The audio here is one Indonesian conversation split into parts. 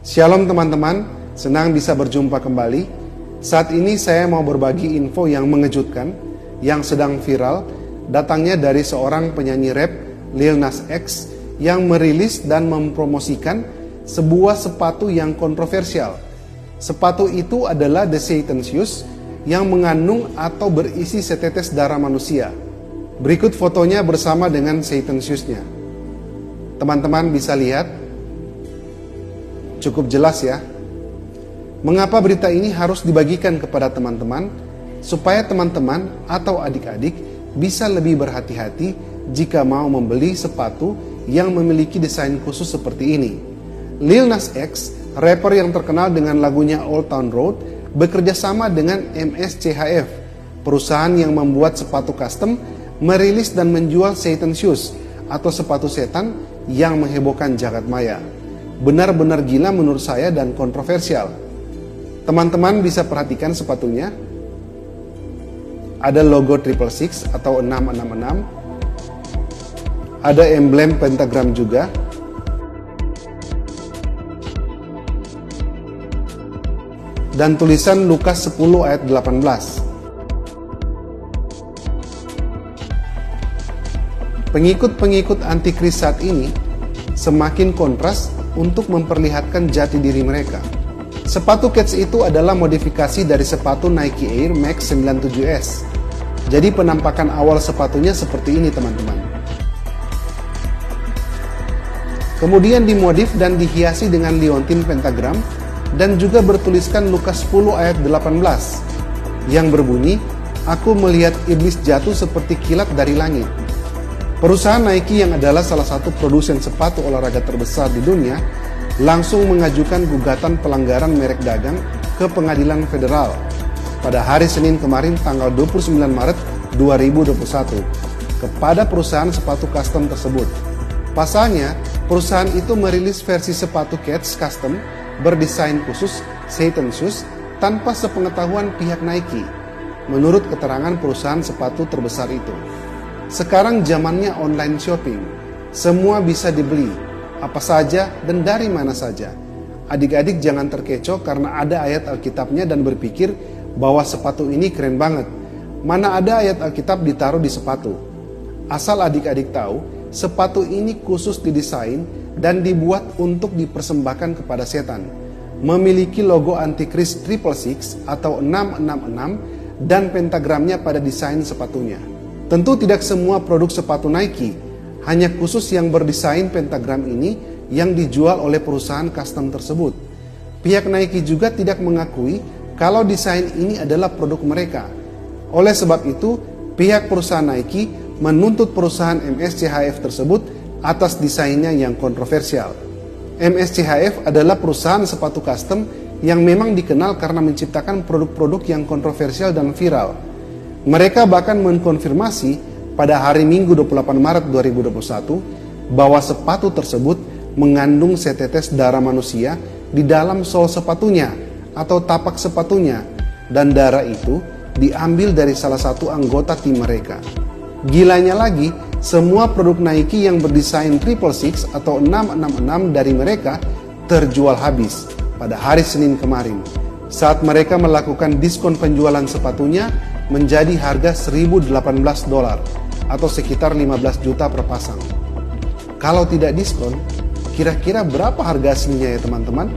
Shalom teman-teman, senang bisa berjumpa kembali. Saat ini saya mau berbagi info yang mengejutkan, yang sedang viral, datangnya dari seorang penyanyi rap, Lil Nas X, yang merilis dan mempromosikan sebuah sepatu yang kontroversial. Sepatu itu adalah The Satan's Shoes yang mengandung atau berisi setetes darah manusia. Berikut fotonya bersama dengan Satan's Shoes-nya. Teman-teman bisa lihat. Cukup jelas ya. Mengapa berita ini harus dibagikan kepada teman-teman? Supaya teman-teman atau adik-adik bisa lebih berhati-hati jika mau membeli sepatu yang memiliki desain khusus seperti ini. Lil Nas X, rapper yang terkenal dengan lagunya Old Town Road, bekerja sama dengan MSCHF, perusahaan yang membuat sepatu custom, merilis dan menjual Satan's Shoes atau sepatu setan yang menghebohkan jagat maya. Benar-benar gila menurut saya dan kontroversial. Teman-teman bisa perhatikan sepatunya. Ada logo 666 atau 666. Ada emblem pentagram juga. Dan tulisan Lukas 10 ayat 18. Pengikut-pengikut antikris saat ini semakin kontras untuk memperlihatkan jati diri mereka. Sepatu Keds itu adalah modifikasi dari sepatu Nike Air Max 97S. Jadi penampakan awal sepatunya seperti ini teman-teman. Kemudian dimodif dan dihiasi dengan liontin pentagram dan juga bertuliskan Lukas 10 ayat 18 yang berbunyi, "Aku melihat iblis jatuh seperti kilat dari langit." Perusahaan Nike yang adalah salah satu produsen sepatu olahraga terbesar di dunia langsung mengajukan gugatan pelanggaran merek dagang ke pengadilan federal pada hari Senin kemarin tanggal 29 Maret 2021 kepada perusahaan sepatu custom tersebut. Pasalnya, perusahaan itu merilis versi sepatu Keds custom berdesain khusus Satan's Shoes tanpa sepengetahuan pihak Nike, menurut keterangan perusahaan sepatu terbesar itu. Sekarang zamannya online shopping, semua bisa dibeli, apa saja dan dari mana saja. Adik-adik jangan terkecoh karena ada ayat Alkitabnya dan berpikir bahwa sepatu ini keren banget. Mana ada ayat Alkitab ditaruh di sepatu. Asal adik-adik tahu, sepatu ini khusus didesain dan dibuat untuk dipersembahkan kepada setan. Memiliki logo antikris 666 atau 666 dan pentagramnya pada desain sepatunya. Tentu tidak semua produk sepatu Nike, hanya khusus yang berdesain pentagram ini yang dijual oleh perusahaan custom tersebut. Pihak Nike juga tidak mengakui kalau desain ini adalah produk mereka. Oleh sebab itu, pihak perusahaan Nike menuntut perusahaan MSCHF tersebut atas desainnya yang kontroversial. MSCHF adalah perusahaan sepatu custom yang memang dikenal karena menciptakan produk-produk yang kontroversial dan viral. Mereka bahkan mengkonfirmasi pada hari Minggu 28 Maret 2021 bahwa sepatu tersebut mengandung setetes darah manusia di dalam sol sepatunya atau tapak sepatunya, dan darah itu diambil dari salah satu anggota tim mereka. Gilanya lagi, semua produk Nike yang berdesain 666 atau 666 dari mereka terjual habis pada hari Senin kemarin saat mereka melakukan diskon penjualan sepatunya menjadi harga $1.018 atau sekitar 15 juta per pasang. Kalau tidak diskon, kira-kira berapa harga aslinya ya teman-teman?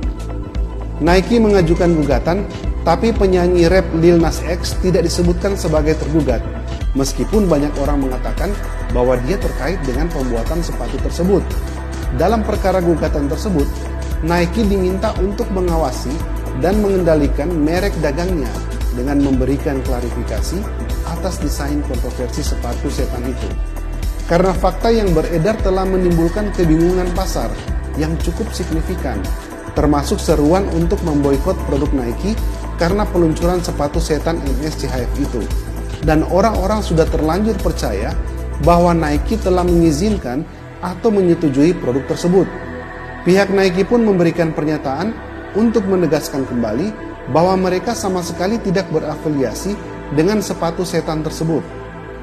Nike mengajukan gugatan, tapi penyanyi rap Lil Nas X tidak disebutkan sebagai tergugat, meskipun banyak orang mengatakan bahwa dia terkait dengan pembuatan sepatu tersebut. Dalam perkara gugatan tersebut, Nike diminta untuk mengawasi dan mengendalikan merek dagangnya dengan memberikan klarifikasi atas desain kontroversi sepatu setan itu. Karena fakta yang beredar telah menimbulkan kebingungan pasar yang cukup signifikan, termasuk seruan untuk memboikot produk Nike karena peluncuran sepatu setan MSCHF itu. Dan orang-orang sudah terlanjur percaya bahwa Nike telah mengizinkan atau menyetujui produk tersebut. Pihak Nike pun memberikan pernyataan untuk menegaskan kembali bahwa mereka sama sekali tidak berafiliasi dengan sepatu setan tersebut.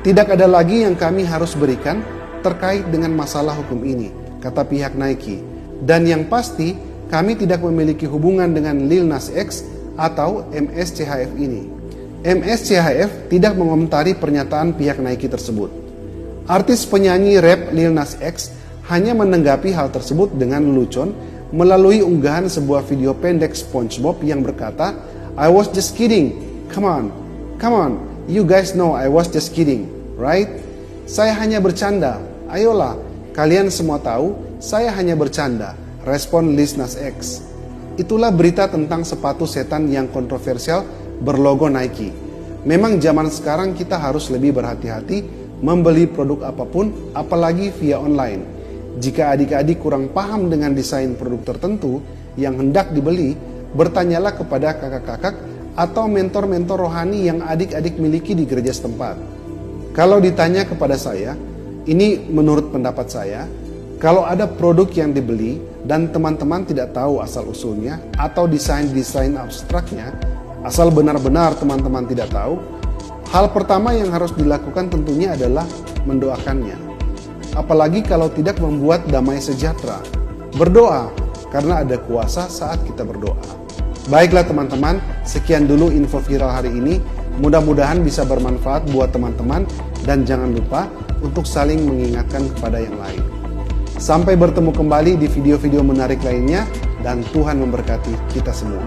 Tidak ada lagi yang kami harus berikan terkait dengan masalah hukum ini, kata pihak Nike. Dan yang pasti, kami tidak memiliki hubungan dengan Lil Nas X atau MSCHF ini. MSCHF tidak mengomentari pernyataan pihak Nike tersebut. Artis penyanyi rap Lil Nas X hanya menanggapi hal tersebut dengan lelucon melalui unggahan sebuah video pendek SpongeBob yang berkata, "I was just kidding, come on, you guys know I was just kidding, right? Saya hanya bercanda, ayolah, kalian semua tahu saya hanya bercanda," respon Lil Nas X. Itulah berita tentang sepatu setan yang kontroversial berlogo Nike. Memang zaman sekarang kita harus lebih berhati-hati membeli produk apapun, apalagi via online. Jika adik-adik kurang paham dengan desain produk tertentu yang hendak dibeli, bertanyalah kepada kakak-kakak atau mentor-mentor rohani yang adik-adik miliki di gereja setempat. Kalau ditanya kepada saya, ini menurut pendapat saya, kalau ada produk yang dibeli dan teman-teman tidak tahu asal-usulnya atau desain-desain abstraknya, asal benar-benar teman-teman tidak tahu, hal pertama yang harus dilakukan tentunya adalah mendoakannya. Apalagi kalau tidak membuat damai sejahtera. Berdoa, karena ada kuasa saat kita berdoa. Baiklah teman-teman, sekian dulu info viral hari ini. Mudah-mudahan bisa bermanfaat buat teman-teman dan jangan lupa untuk saling mengingatkan kepada yang lain. Sampai bertemu kembali di video-video menarik lainnya dan Tuhan memberkati kita semua.